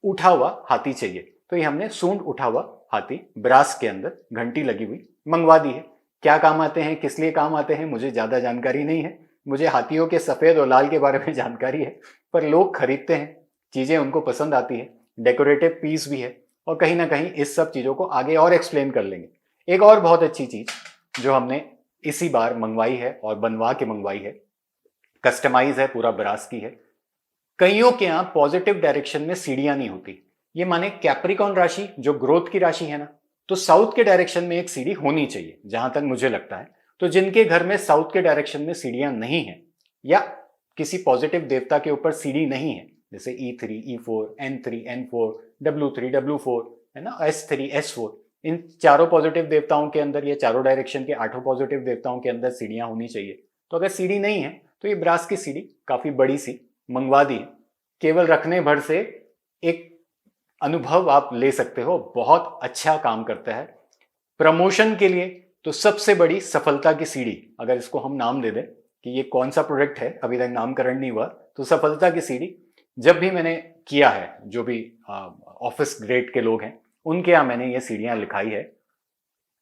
उठा हुआ हाथी चाहिए, तो ये हमने सूंड उठा हुआ हाथी ब्रास के अंदर घंटी लगी हुई मंगवा दी है। क्या काम आते हैं, किस लिए काम आते हैं, मुझे ज्यादा जानकारी नहीं है। मुझे हाथियों के सफेद और लाल के बारे में जानकारी है, पर लोग खरीदते हैं, चीजें उनको पसंद आती है, डेकोरेटिव पीस भी है, और कहीं ना कहीं इस सब चीजों को आगे और एक्सप्लेन कर लेंगे। एक और बहुत अच्छी चीज जो हमने इसी बार मंगवाई है और बनवा के मंगवाई है, कस्टमाइज है, पूरा ब्रास की है। कईयों के यहां पॉजिटिव डायरेक्शन में सीढ़ियां नहीं होती। ये माने कैप्रिकॉन राशि जो ग्रोथ की राशि है ना, तो साउथ के डायरेक्शन में एक सीढ़ी होनी चाहिए जहां तक मुझे लगता है। तो जिनके घर में साउथ के डायरेक्शन में सीढ़ियां नहीं है या किसी पॉजिटिव देवता के ऊपर सीढ़ी नहीं है, जैसे E3, E4, N3, N4, W3, W4 है ना, S3, S4, इन चारों पॉजिटिव देवताओं के अंदर या चारों डायरेक्शन के 8 पॉजिटिव देवताओं के अंदर सीढ़ियां होनी चाहिए। तो अगर सीढ़ी नहीं है तो ये ब्रास की सीढ़ी काफी बड़ी सी मंगवा दी है। केवल रखने भर से एक अनुभव आप ले सकते हो, बहुत अच्छा काम करता है। प्रमोशन के लिए तो सबसे बड़ी सफलता की सीढ़ी, अगर इसको हम नाम दे दें कि ये कौन सा प्रोडक्ट है, अभी तक नामकरण नहीं हुआ, तो सफलता की सीढ़ी जब भी मैंने किया है, जो भी ऑफिस ग्रेड के लोग हैं उनके यहाँ मैंने ये सीढ़ियां लिखाई है।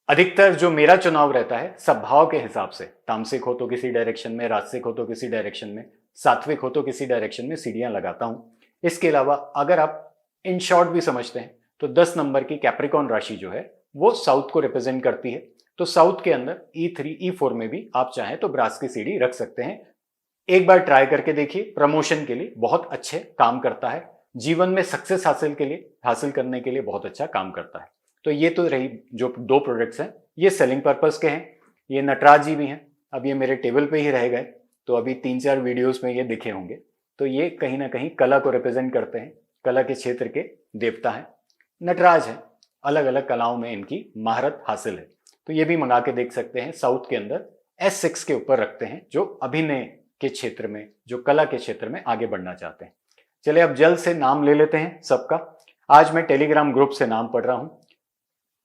अधिकतर जो मेरा चुनाव रहता है सद्भाव के हिसाब से, तामसिक हो तो किसी डायरेक्शन में, राजसिक हो तो किसी डायरेक्शन में, सात्विक हो तो किसी डायरेक्शन में सीढ़ियां लगाता हूं। इसके अलावा अगर आप इन शॉर्ट भी समझते हैं तो 10 नंबर की कैप्रिकॉन राशि जो है वो साउथ को रिप्रेजेंट करती है। तो साउथ के अंदर E3, E4 में भी आप चाहें तो ब्रास की सीढ़ी रख सकते हैं। एक बार ट्राई करके देखिए, प्रमोशन के लिए बहुत अच्छे काम करता है, जीवन में सक्सेस हासिल करने के लिए बहुत अच्छा काम करता है। तो ये तो रही जो 2 प्रोडक्ट्स हैं, ये सेलिंग पर्पस के हैं। ये नटराज जी भी हैं, अब ये मेरे टेबल पे ही रह गए, तो अभी 3-4 वीडियोस में ये दिखे होंगे। तो ये कहीं ना कहीं कला को रिप्रेजेंट करते हैं, कला के क्षेत्र के देवता हैं, नटराज हैं, अलग अलग कलाओं में इनकी महारत हासिल है। तो ये भी मंगा के देख सकते हैं। साउथ के अंदर S6 के ऊपर रखते हैं जो अभिनय के क्षेत्र में, जो कला के क्षेत्र में आगे बढ़ना चाहते हैं। चलिए अब जल्द से नाम ले लेते हैं सबका। आज मैं टेलीग्राम ग्रुप से नाम पढ़ रहा हूं।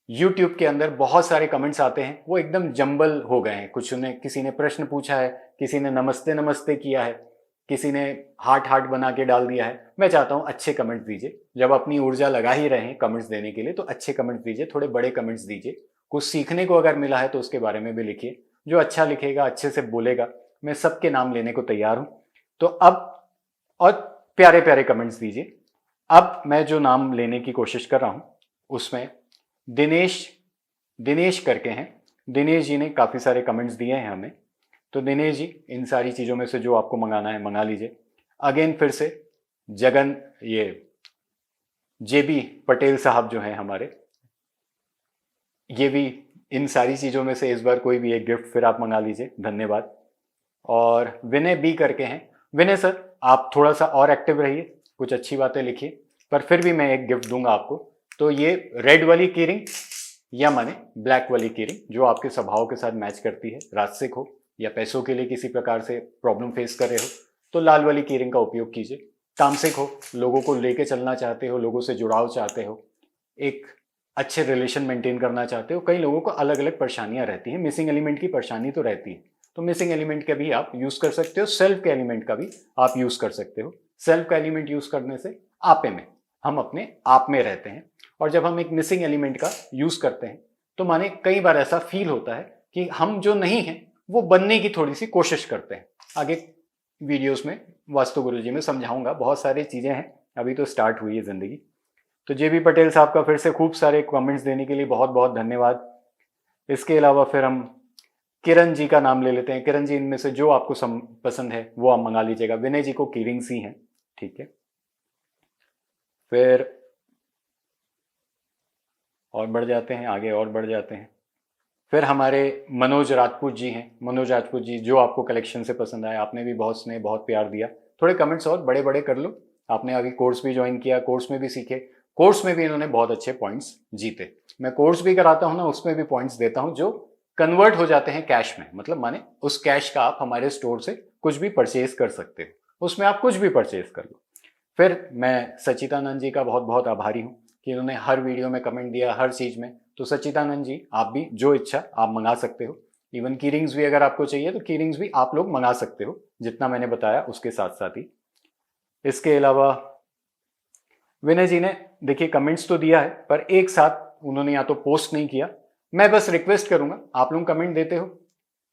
यूट्यूब के अंदर बहुत सारे कमेंट्स आते हैं, वो एकदम जंबल हो गए हैं। कुछ ने, किसी ने प्रश्न पूछा है, किसी ने नमस्ते नमस्ते किया है, किसी ने हार्ट हार्ट बना के डाल दिया है। मैं चाहता हूं अच्छे कमेंट्स दीजिए, जब अपनी ऊर्जा लगा ही रहे हैं कमेंट्स देने के लिए तो अच्छे कमेंट्स दीजिए, थोड़े बड़े कमेंट्स दीजिए। कुछ सीखने को अगर मिला है तो उसके बारे में भी लिखिए। जो अच्छा लिखेगा, अच्छे से बोलेगा, मैं सबके नाम लेने को तैयार हूं। तो अब और प्यारे प्यारे कमेंट्स दीजिए। अब मैं जो नाम लेने की कोशिश कर रहा हूं उसमें दिनेश दिनेश करके हैं। दिनेश जी ने काफ़ी सारे कमेंट्स दिए हैं हमें। तो दिनेश जी, इन सारी चीज़ों में से जो आपको मंगाना है मंगा लीजिए। अगेन फिर से जगन ये जेबी पटेल साहब जो हैं हमारे, ये भी इन सारी चीज़ों में से इस बार कोई भी एक गिफ्ट फिर आप मंगा लीजिए, धन्यवाद। और विनय बी करके हैं। विनय सर, आप थोड़ा सा और एक्टिव रहिए, कुछ अच्छी बातें लिखिए, पर फिर भी मैं एक गिफ्ट दूंगा आपको। तो ये रेड वाली कीरिंग या माने ब्लैक वाली कीरिंग जो आपके स्वभाव के साथ मैच करती है, राजसिक हो या पैसों के लिए किसी प्रकार से प्रॉब्लम फेस कर रहे हो तो लाल वाली कीरिंग का उपयोग कीजिए। तामसिक हो, लोगों को लेके चलना चाहते हो, लोगों से जुड़ाव चाहते हो, एक अच्छे रिलेशन मेंटेन करना चाहते हो, कई लोगों को अलग अलग परेशानियां रहती हैं, मिसिंग एलिमेंट की परेशानी तो रहती है, तो मिसिंग एलिमेंट का भी आप यूज कर सकते हो, सेल्फ के एलिमेंट का भी आप यूज कर सकते हो। सेल्फ का एलिमेंट यूज करने से आपे में, हम अपने आप में रहते हैं, और जब हम एक मिसिंग एलिमेंट का यूज करते हैं तो माने कई बार ऐसा फील होता है कि हम जो नहीं हैं वो बनने की थोड़ी सी कोशिश करते हैं। आगे वीडियोस में वास्तु गुरुजी में समझाऊंगा, बहुत सारी चीजें हैं, अभी तो स्टार्ट हुई है जिंदगी। तो जेबी पटेल साहब का फिर से खूब सारे कमेंट्स देने के लिए बहुत बहुत धन्यवाद। इसके अलावा फिर हम किरण जी का नाम ले लेते हैं। किरण जी, इनमें से जो आपको पसंद है वो आप मंगा लीजिएगा। विनय जी को कीरिंग्स ही हैं, ठीक है। फिर और बढ़ जाते हैं आगे, और बढ़ जाते हैं। फिर हमारे मनोज राजपूत जी हैं। मनोज राजपूत जी, जो आपको कलेक्शन से पसंद आया, आपने भी बहुत स्नेह बहुत प्यार दिया। थोड़े कमेंट्स और बड़े बड़े कर लो। आपने अभी कोर्स भी ज्वाइन किया, कोर्स में भी सीखे, कोर्स में भी इन्होंने बहुत अच्छे पॉइंट्स जीते। मैं कोर्स भी कराता हूं ना, उसमें भी पॉइंट्स देता हूं जो कन्वर्ट हो जाते हैं कैश में, मतलब माने उस कैश का आप हमारे स्टोर से कुछ भी परचेज कर सकते हो, उसमें आप कुछ भी परचेज कर लो। फिर मैं सचिदानंद जी का बहुत बहुत आभारी हूँ कि इन्होंने हर वीडियो में कमेंट दिया, हर चीज में। तो सचिदानंद जी, आप भी जो इच्छा आप मंगा सकते हो। इवन कीरिंग्स भी अगर आपको चाहिए तो कीरिंग्स भी आप लोग मंगा सकते हो, जितना मैंने बताया उसके साथ साथ ही। इसके अलावा विनय जी ने देखिए कमेंट्स तो दिया है, पर एक साथ उन्होंने या तो पोस्ट नहीं किया। मैं बस रिक्वेस्ट करूंगा, आप लोग कमेंट देते हो,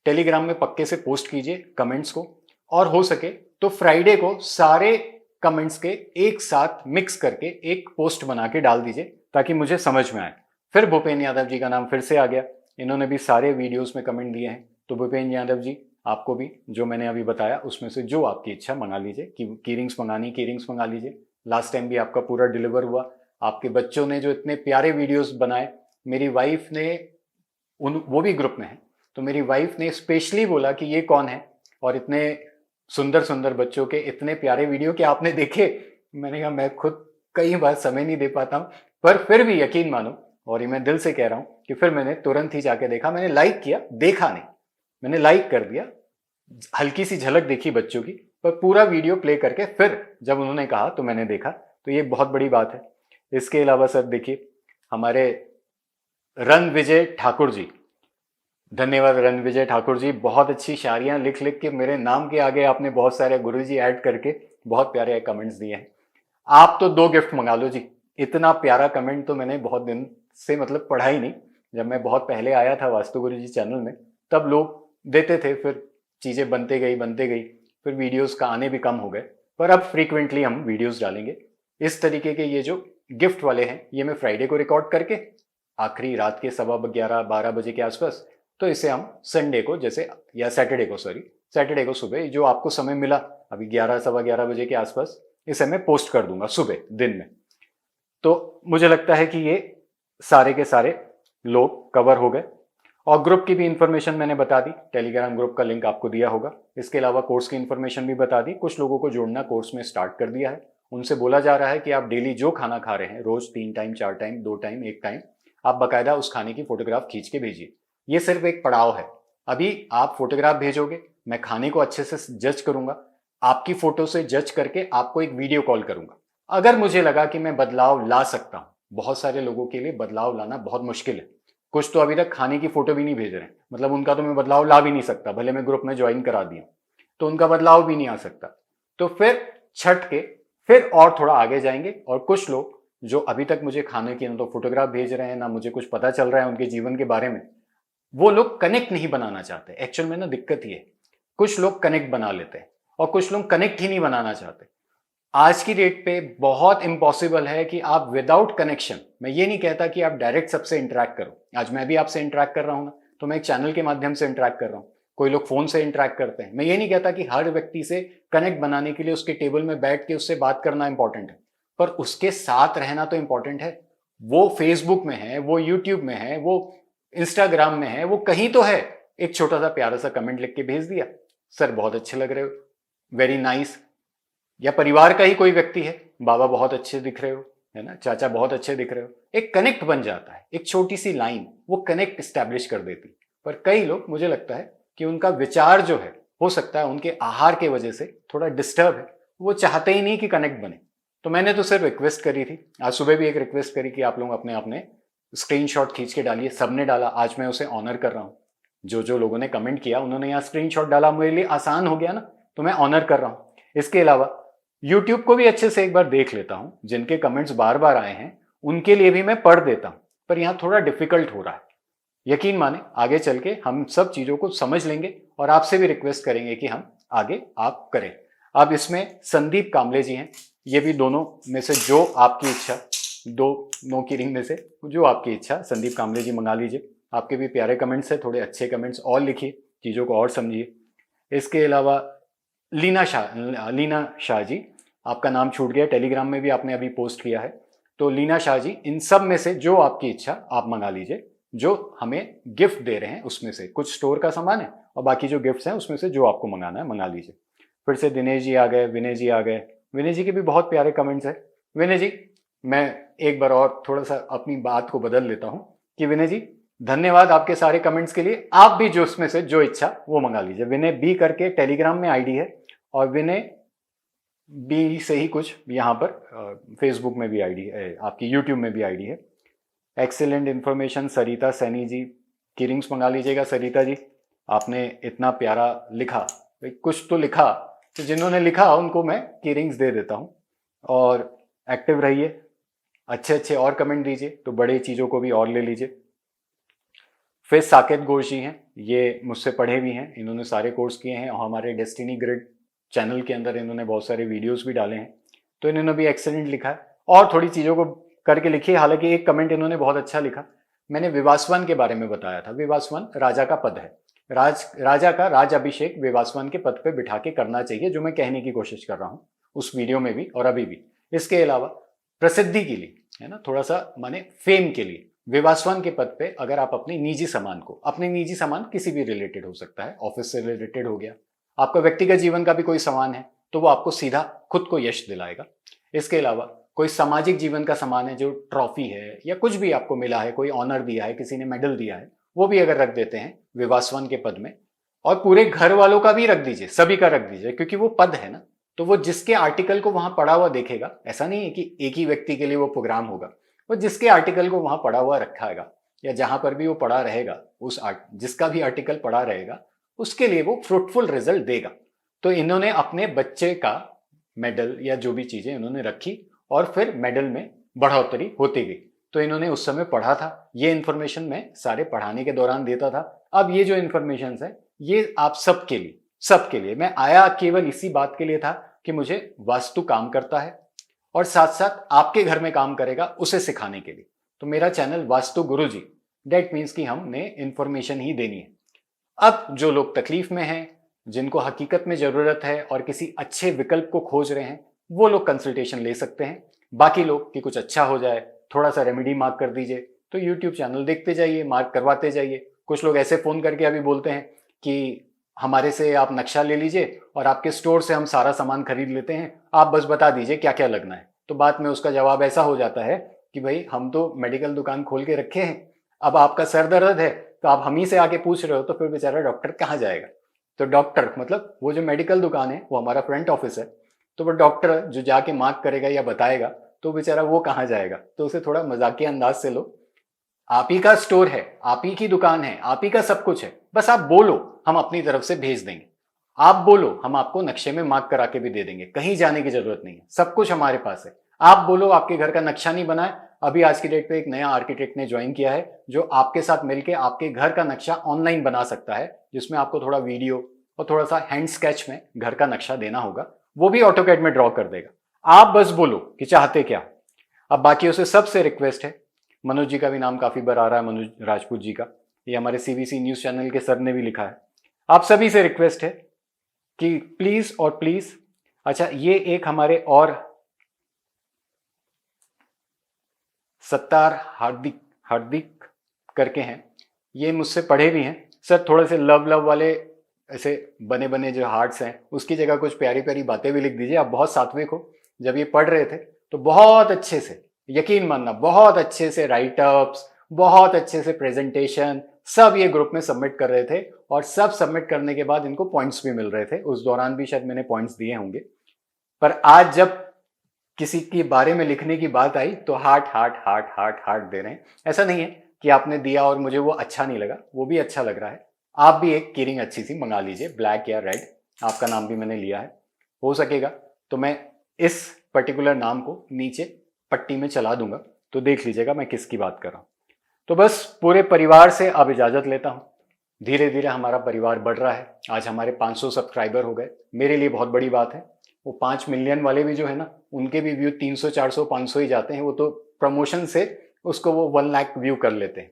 टेलीग्राम में पक्के से पोस्ट कीजिए कमेंट्स को, और हो सके तो फ्राइडे को सारे कमेंट्स के एक साथ मिक्स करके एक पोस्ट बना के डाल दीजिए ताकि मुझे समझ में आए। फिर भूपेन यादव जी का नाम फिर से आ गया, इन्होंने भी सारे वीडियोस में कमेंट दिए हैं। तो भूपेन यादव जी, आपको भी जो मैंने अभी बताया उसमें से जो आपकी इच्छा मंगा लीजिए। कीरिंग्स मंगानी कीरिंग्स मंगा लीजिए। लास्ट टाइम भी आपका पूरा डिलीवर हुआ। आपके बच्चों ने जो इतने प्यारे वीडियोस बनाए, मेरी वाइफ ने वो भी ग्रुप में है, तो मेरी वाइफ ने स्पेशली बोला कि ये कौन है, और इतने सुंदर सुंदर बच्चों के इतने प्यारे वीडियो कि आपने देखे। मैंने कहा मैं खुद कई बार समय नहीं दे पाता हूं, पर फिर भी यकीन मानो, और ये मैं दिल से कह रहा हूं कि फिर मैंने तुरंत ही जाके देखा। मैंने लाइक किया, देखा नहीं, मैंने लाइक कर दिया, हल्की सी झलक देखी बच्चों की, पर पूरा वीडियो प्ले करके फिर जब उन्होंने कहा तो मैंने देखा। तो ये बहुत बड़ी बात है। इसके अलावा सर देखिए, हमारे रन विजय ठाकुर जी, धन्यवाद रन विजय ठाकुर जी, बहुत अच्छी शायरियां लिख लिख के मेरे नाम के आगे आपने बहुत सारे गुरुजी ऐड करके बहुत प्यारे कमेंट्स दिए हैं। आप तो 2 गिफ्ट मंगा लो जी, इतना प्यारा कमेंट तो मैंने बहुत दिन से मतलब पढ़ा ही नहीं। जब मैं बहुत पहले आया था वास्तु गुरुजी चैनल में, तब लोग देते थे, फिर चीजें बनते गई, फिर वीडियोस का आने भी कम हो गए, पर अब फ्रीक्वेंटली हम वीडियोस डालेंगे। इस तरीके के ये जो गिफ्ट वाले हैं, ये मैं फ्राइडे को रिकॉर्ड करके आखिरी रात के 11:15-12 बजे के आसपास, तो इसे हम संडे को, जैसे या सैटरडे को सुबह जो आपको समय मिला, अभी 11-11:15 बजे के आसपास, इसे मैं पोस्ट कर दूंगा सुबह दिन में। तो मुझे लगता है कि ये सारे के सारे लोग कवर हो गए। और ग्रुप की भी इंफॉर्मेशन मैंने बता दी, टेलीग्राम ग्रुप का लिंक आपको दिया होगा। इसके अलावा कोर्स की इंफॉर्मेशन भी बता दी। कुछ लोगों को जोड़ना कोर्स में स्टार्ट कर दिया है, उनसे बोला जा रहा है कि आप डेली जो खाना खा रहे हैं, रोज 3 टाइम 4 टाइम 2 टाइम 1 टाइम, आप बाकायदा उस खाने की फोटोग्राफ खींच के भेजिए। ये सिर्फ एक पड़ाव है। अभी आप फोटोग्राफ भेजोगे, मैं खाने को अच्छे से जज करूंगा, आपकी फोटो से जज करके आपको एक वीडियो कॉल करूंगा। अगर मुझे लगा कि मैं बदलाव ला सकता हूं, बहुत सारे लोगों के लिए बदलाव लाना बहुत मुश्किल है, कुछ तो अभी तक खाने की फोटो भी नहीं भेज रहे, मतलब उनका तो मैं बदलाव ला भी नहीं सकता, भले मैं ग्रुप में ज्वाइन करा दिया तो उनका बदलाव भी नहीं आ सकता। तो फिर छट के फिर और थोड़ा आगे जाएंगे, और कुछ लोग जो अभी तक मुझे खाने की ना तो फोटोग्राफ भेज रहे हैं, ना मुझे कुछ पता चल रहा है उनके जीवन के बारे में, वो लोग कनेक्ट नहीं बनाना चाहते। एक्चुअल में ना दिक्कत ये है, कुछ लोग कनेक्ट बना लेते हैं और कुछ लोग कनेक्ट ही नहीं बनाना चाहते। आज की डेट पे बहुत इम्पॉसिबल है कि आप विदाउट कनेक्शन, मैं ये नहीं कहता कि आप डायरेक्ट सबसे इंटरेक्ट करो, आज मैं भी आपसे इंटरेक्ट कर रहा हूं ना, तो मैं एक चैनल के माध्यम से इंटरेक्ट कर रहा हूं, कोई लोग फोन से इंटरेक्ट करते हैं। मैं ये नहीं कहता कि हर व्यक्ति से कनेक्ट बनाने के लिए उसके टेबल में बैठ के उससे बात करना इंपॉर्टेंट है, पर उसके साथ रहना तो इंपॉर्टेंट है। वो फेसबुक में है, वो यूट्यूब में है, वो इंस्टाग्राम में है, वो कहीं तो है। एक छोटा सा प्यारा सा कमेंट लिख के भेज दिया, सर बहुत अच्छे लग रहे हो, वेरी नाइस। या परिवार का ही कोई व्यक्ति है, बाबा बहुत अच्छे दिख रहे हो, है ना, चाचा बहुत अच्छे दिख रहे हो, एक कनेक्ट बन जाता है। एक छोटी सी लाइन वो कनेक्ट स्टैब्लिश कर देती। पर कई लोग, मुझे लगता है कि उनका विचार जो है, हो सकता है उनके आहार के वजह से थोड़ा डिस्टर्ब है, वो चाहते ही नहीं कि कनेक्ट बने। तो मैंने तो सिर्फ रिक्वेस्ट करी थी, आज सुबह भी एक रिक्वेस्ट करी कि आप लोग अपने अपने स्क्रीनशॉट खींच के डालिए। सबने डाला, आज मैं उसे ऑनर कर रहा हूं। जो जो लोगों ने कमेंट किया उन्होंने यहाँ स्क्रीनशॉट डाला, मेरे लिए आसान हो गया ना, तो मैं ऑनर कर रहा हूं। इसके अलावा यूट्यूब को भी अच्छे से एक बार देख लेता हूं, जिनके कमेंट्स बार बार आए हैं उनके लिए भी मैं पढ़ देता हूं, पर यहां थोड़ा डिफिकल्ट हो रहा है। यकीन माने आगे चल के हम सब चीजों को समझ लेंगे और आपसे भी रिक्वेस्ट करेंगे कि हम आगे आप करें। अब इसमें संदीप कामले जी हैं, ये भी दोनों में से जो आपकी इच्छा, दो नो की रिंग में से जो आपकी इच्छा, संदीप कामले जी मंगा लीजिए। आपके भी प्यारे कमेंट्स है, थोड़े अच्छे कमेंट्स और लिखिए, चीजों को और समझिए। इसके अलावा लीना शाह जी, आपका नाम छूट गया, टेलीग्राम में भी आपने अभी पोस्ट किया है। तो लीना शाह जी, इन सब में से जो आपकी इच्छा आप मंगा लीजिए। जो हमें गिफ्ट दे रहे हैं उसमें से कुछ स्टोर का सामान है और बाकी जो गिफ्ट्स हैं उसमें से जो आपको मंगाना है मंगा लीजिए। फिर से दिनेश जी आ गए, विनय जी आ गए। विनय जी के भी बहुत प्यारे कमेंट्स है। विनय जी, मैं एक बार और थोड़ा सा अपनी बात को बदल लेता हूं कि विनय जी, धन्यवाद आपके सारे कमेंट्स के लिए। आप भी जो उसमें से जो इच्छा वो मंगा लीजिए। विनय बी करके टेलीग्राम में आईडी है और विनय बी से ही कुछ यहाँ पर फेसबुक में भी आईडी है, आपकी यूट्यूब में भी आईडी है। एक्सीलेंट इन्फॉर्मेशन, सरिता सैनी जी, कीरिंग्स मंगा लीजिएगा। सरिता जी, आपने इतना प्यारा लिखा, कुछ तो लिखा, तो जिन्होंने लिखा उनको मैं कीरिंग्स दे देता हूँ। और एक्टिव रहिए, अच्छे अच्छे और कमेंट दीजिए, तो बड़े चीज़ों को भी और ले लीजिए। फिर साकेत घोष जी हैं, ये मुझसे पढ़े भी हैं, इन्होंने सारे कोर्स किए हैं और हमारे डेस्टिनी ग्रिड चैनल के अंदर इन्होंने बहुत सारे वीडियोस भी डाले हैं, तो इन्होंने भी एक्सेलेंट लिखा है और थोड़ी चीज़ों को करके लिखी है। हालांकि एक कमेंट इन्होंने बहुत अच्छा लिखा, मैंने विवासवन के बारे में बताया था। विवासवन राजा का पद है, राजा का राज अभिषेक विवासवन के पद पे बिठा के करना चाहिए, जो मैं कहने की कोशिश कर रहा हूँ उस वीडियो में भी और अभी भी। इसके अलावा प्रसिद्धि के लिए, है ना, थोड़ा सा माने फेम के लिए, विवासवन के पद पे अगर आप अपने निजी सामान को, अपने निजी सामान किसी भी रिलेटेड हो सकता है, ऑफिस से रिलेटेड हो गया, आपका व्यक्तिगत जीवन का भी कोई सामान है, तो वो आपको सीधा खुद को यश दिलाएगा। इसके अलावा कोई सामाजिक जीवन का सामान है, जो ट्रॉफी है या कुछ भी आपको मिला है, कोई ऑनर दिया है, किसी ने मेडल दिया है, वो भी अगर रख देते हैं विवासवन के पद में, और पूरे घर वालों का भी रख दीजिए, सभी का रख दीजिए, क्योंकि वो पद है ना, तो वो जिसके आर्टिकल को वहां पड़ा हुआ देखेगा, ऐसा नहीं है कि एक ही व्यक्ति के लिए वो प्रोग्राम होगा, वो जिसके आर्टिकल को वहां पड़ा हुआ रखाएगा या जहां पर भी वो पड़ा रहेगा, जिसका भी आर्टिकल पड़ा रहेगा उसके लिए वो फ्रूटफुल रिजल्ट देगा। तो इन्होंने अपने बच्चे का मेडल या जो भी चीजें इन्होंने रखी और फिर मेडल में बढ़ोतरी होती गई। तो इन्होंने उस समय पढ़ा था, ये इन्फॉर्मेशन मैं सारे पढ़ाने के दौरान देता था। अब ये जो इन्फॉर्मेशन है ये आप सबके लिए मैं आया केवल इसी बात के लिए था कि मुझे वास्तु काम करता है और साथ साथ आपके घर में काम करेगा उसे सिखाने के लिए। तो मेरा channel vastu Guruji, that means कि हमने इंफॉर्मेशन ही देनी है। अब जो लोग तकलीफ में हैं, जिनको हकीकत में जरूरत है और किसी अच्छे विकल्प को खोज रहे हैं, वो लोग कंसल्टेशन ले सकते हैं। बाकी लोग कि कुछ अच्छा हो जाए, थोड़ा सा रेमेडी मार्क कर दीजिए, तो यूट्यूब चैनल देखते जाइए, मार्क करवाते जाइए। कुछ लोग ऐसे फोन करके अभी बोलते हैं कि हमारे से आप नक्शा ले लीजिए और आपके स्टोर से हम सारा सामान खरीद लेते हैं, आप बस बता दीजिए क्या क्या लगना है। तो बात में उसका जवाब ऐसा हो जाता है कि भाई हम तो मेडिकल दुकान खोल के रखे हैं, अब आपका सर दर्द है तो आप हम ही से आके पूछ रहे हो, तो फिर बेचारा डॉक्टर कहाँ जाएगा। तो डॉक्टर मतलब वो जो मेडिकल दुकान है वो हमारा फ्रंट ऑफिस है, तो वो डॉक्टर जो जाके मार्क करेगा या बताएगा तो बेचारा वो कहाँ जाएगा। तो उसे थोड़ा मजाकिया अंदाज से लो, आप ही का स्टोर है, आप ही की दुकान है, आप ही का सब कुछ है, बस आप बोलो हम अपनी तरफ से भेज देंगे। आप बोलो हम आपको नक्शे में मार्क करा के भी दे देंगे, कहीं जाने की जरूरत नहीं है, सब कुछ हमारे पास है। आप बोलो आपके घर का नक्शा नहीं बना है, अभी आज की डेट पे एक नया आर्किटेक्ट ने ज्वाइन किया है जो आपके साथ मिलके आपके घर का नक्शा ऑनलाइन बना सकता है, जिसमें आपको थोड़ा वीडियो और थोड़ा सा हैंड स्केच में घर का नक्शा देना होगा, वो भी ऑटोकैड में ड्रॉ कर देगा। आप बस बोलो कि चाहते क्या। अब बाकियों से सबसे रिक्वेस्ट है, मनोज जी का भी नाम काफी बार आ रहा है, मनोज राजपूत जी का, ये हमारे सीबीसी न्यूज चैनल के सर ने भी लिखा है। आप सभी से रिक्वेस्ट है कि प्लीज और प्लीज, अच्छा ये एक हमारे और सत्तार हार्दिक हार्दिक करके हैं, ये मुझसे पढ़े भी हैं सर, थोड़े से लव लव वाले ऐसे बने बने जो हार्ट्स हैं उसकी जगह कुछ प्यारी प्यारी बातें भी लिख दीजिए। आप बहुत सात्विक हो, जब ये पढ़ रहे थे तो बहुत अच्छे से, यकीन मानना बहुत अच्छे से राइटअप्स, बहुत अच्छे से प्रेजेंटेशन सब ये ग्रुप में सबमिट कर रहे थे, और सब सबमिट करने के बाद इनको पॉइंट्स भी मिल रहे थे। उस दौरान भी शायद मैंने पॉइंट्स दिए होंगे, पर आज जब किसी के बारे में लिखने की बात आई तो heart heart heart heart heart दे रहे हैं। ऐसा नहीं है कि आपने दिया और मुझे वो अच्छा नहीं लगा, वो भी अच्छा लग रहा है। आप भी एक कीरिंग अच्छी सी मंगा लीजिए, ब्लैक या रेड, आपका नाम भी मैंने लिया है। हो सकेगा तो मैं इस पर्टिकुलर नाम को नीचे पट्टी में चला दूंगा, तो देख लीजिएगा मैं किसकी बात कर रहा हूं। तो बस पूरे परिवार से अब इजाजत लेता हूं। धीरे धीरे हमारा परिवार बढ़ रहा है, आज हमारे 500 सब्सक्राइबर हो गए, मेरे लिए बहुत बड़ी बात है। वो 5 मिलियन वाले भी जो है ना, उनके भी व्यू 300 400 500 ही जाते हैं, वो तो प्रमोशन से उसको वो 1 लाख व्यू कर लेते हैं।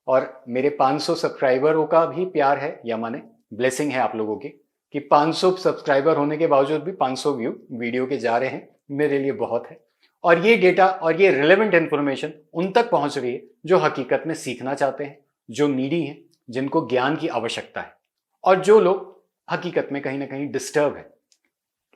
और मेरे 500 सब्सक्राइबरों का भी प्यार है, या माने ब्लेसिंग है आप लोगों की, कि 500 सब्सक्राइबर होने के बावजूद भी 500 व्यू वीडियो के जा रहे हैं, मेरे लिए बहुत है। और ये डेटा और ये रिलेवेंट इंफॉर्मेशन उन तक पहुंच रही है जो हकीकत में सीखना चाहते हैं, जो नीडी हैं, जिनको ज्ञान की आवश्यकता है, और जो लोग हकीकत में कहीं ना कहीं डिस्टर्ब है,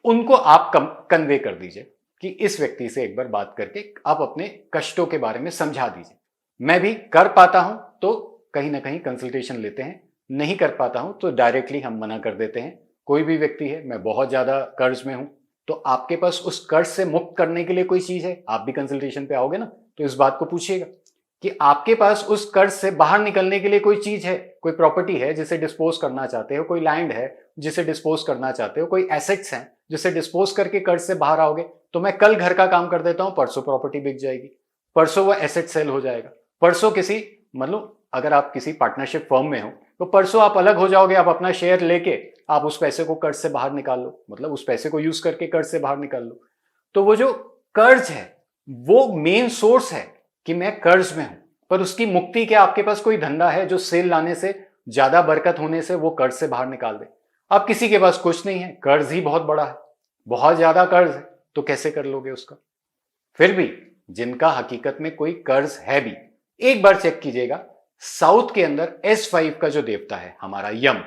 उनको आप कन्वे कर दीजिए कि इस व्यक्ति से एक बार बात करके आप अपने कष्टों के बारे में समझा दीजिए। मैं भी कर पाता हूं तो कहीं ना कहीं कंसल्टेशन लेते हैं, नहीं कर पाता हूं तो डायरेक्टली हम मना कर देते हैं। कोई भी व्यक्ति है, मैं बहुत ज्यादा कर्ज में हूं, तो आपके पास उस कर्ज से मुक्त करने के लिए कोई चीज है, आप भी कंसल्टेशन पे आओगे ना, तो इस बात को पूछिएगा कि आपके पास उस कर्ज से बाहर निकलने के लिए कोई चीज है, कोई प्रॉपर्टी है जिसे डिस्पोज करना चाहते हो, कोई लैंड है जिसे डिस्पोज करना चाहते हो, कोई एसेट्स हैं जिसे डिस्पोज करके कर्ज से बाहर आओगे, तो मैं कल घर का काम कर देता हूं, परसों प्रॉपर्टी बिक जाएगी, परसों वो एसेट सेल हो जाएगा, परसों किसी, मतलब अगर आप किसी पार्टनरशिप फर्म में हो तो परसों आप अलग हो जाओगे, आप अपना शेयर लेके आप उस पैसे को कर्ज से बाहर निकाल लो, मतलब उस पैसे को यूज करके कर्ज से बाहर निकाल लो। तो वो जो कर्ज है वो मेन सोर्स है कि मैं कर्ज में हूं, पर उसकी मुक्ति क्या आपके पास कोई धंधा है जो सेल लाने से, ज्यादा बरकत होने से वो कर्ज से बाहर निकाल दे? अब किसी के पास कुछ नहीं है, कर्ज ही बहुत बड़ा है, बहुत ज्यादा कर्ज है, तो कैसे कर लोगे उसका? फिर भी जिनका हकीकत में कोई कर्ज है भी, एक बार चेक कीजिएगा, साउथ के अंदर S5 का जो देवता है हमारा यम,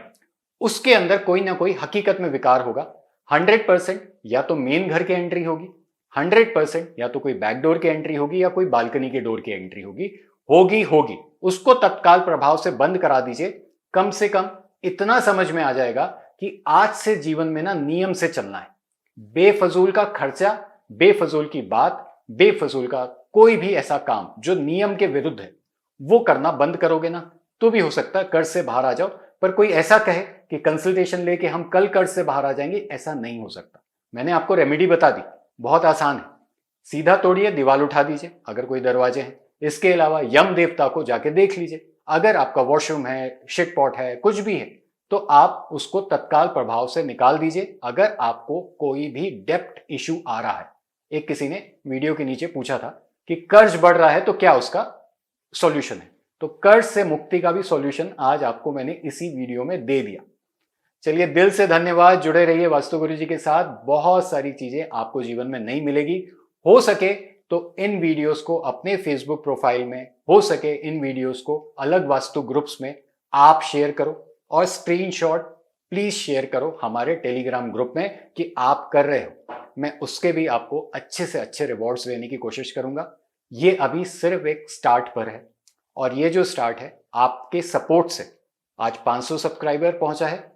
उसके अंदर कोई ना कोई हकीकत में विकार होगा। 100% या तो मेन घर की एंट्री होगी, 100% या तो कोई बैक डोर की एंट्री होगी, या कोई बालकनी के डोर की एंट्री होगी, होगी। उसको तत्काल प्रभाव से बंद करा दीजिए। कम से कम इतना समझ में आ जाएगा कि आज से जीवन में ना नियम से चलना है। बेफजूल का खर्चा, बेफजूल की बात, बेफजूल का कोई भी ऐसा काम जो नियम के विरुद्ध है, वो करना बंद करोगे ना, तो भी हो सकता है कर्ज से बाहर आ जाओ। पर कोई ऐसा कहे कि कंसल्टेशन लेके हम कल कर्ज से बाहर आ जाएंगे, ऐसा नहीं हो सकता। मैंने आपको रेमेडी बता दी, बहुत आसान है, सीधा तोड़िए, दीवार उठा दीजिए अगर कोई दरवाजे हैं। इसके अलावा यम देवता को जाके देख लीजिए, अगर आपका वॉशरूम है, शिट पॉट है, कुछ भी है, तो आप उसको तत्काल प्रभाव से निकाल दीजिए। अगर आपको कोई भी डेप्ट इश्यू आ रहा है, एक किसी ने वीडियो के नीचे पूछा था कि कर्ज बढ़ रहा है तो क्या उसका सॉल्यूशन है, तो कर्ज से मुक्ति का भी सॉल्यूशन आज आपको मैंने इसी वीडियो में दे दिया। चलिए, दिल से धन्यवाद, जुड़े रहिए वास्तु गुरु जी के साथ, बहुत सारी चीजें आपको जीवन में नहीं मिलेगी। हो सके तो इन वीडियोस को अपने फेसबुक प्रोफाइल में, हो सके इन वीडियोस को अलग वास्तु ग्रुप्स में आप शेयर करो, और स्क्रीनशॉट प्लीज शेयर करो हमारे टेलीग्राम ग्रुप में कि आप कर रहे हो। मैं उसके भी आपको अच्छे से अच्छे रिवॉर्ड्स देने की कोशिश करूंगा। ये अभी सिर्फ एक स्टार्ट पर है, और ये जो स्टार्ट है आपके सपोर्ट से आज 500 सब्सक्राइबर पहुंचा है।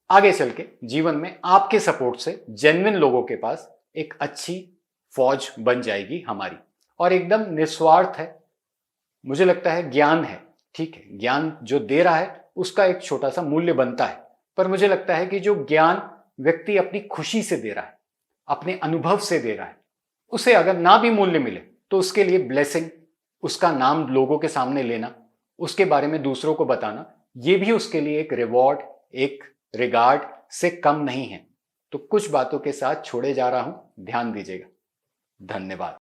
आगे चल के जीवन में आपके सपोर्ट से जेन्युइन लोगों के पास एक अच्छी फौज बन जाएगी हमारी, और एकदम निस्वार्थ है। मुझे लगता है ज्ञान है, ठीक है, ज्ञान जो दे रहा है उसका एक छोटा सा मूल्य बनता है, पर मुझे लगता है कि जो ज्ञान व्यक्ति अपनी खुशी से दे रहा है, अपने अनुभव से दे रहा है, उसे अगर ना भी मूल्य मिले तो उसके लिए ब्लेसिंग उसका नाम लोगों के सामने लेना, उसके बारे में दूसरों को बताना, ये भी उसके लिए एक रिवॉर्ड, एक रिगार्ड से कम नहीं है। तो कुछ बातों के साथ छोड़े जा रहा हूं, ध्यान दीजिएगा। धन्यवाद।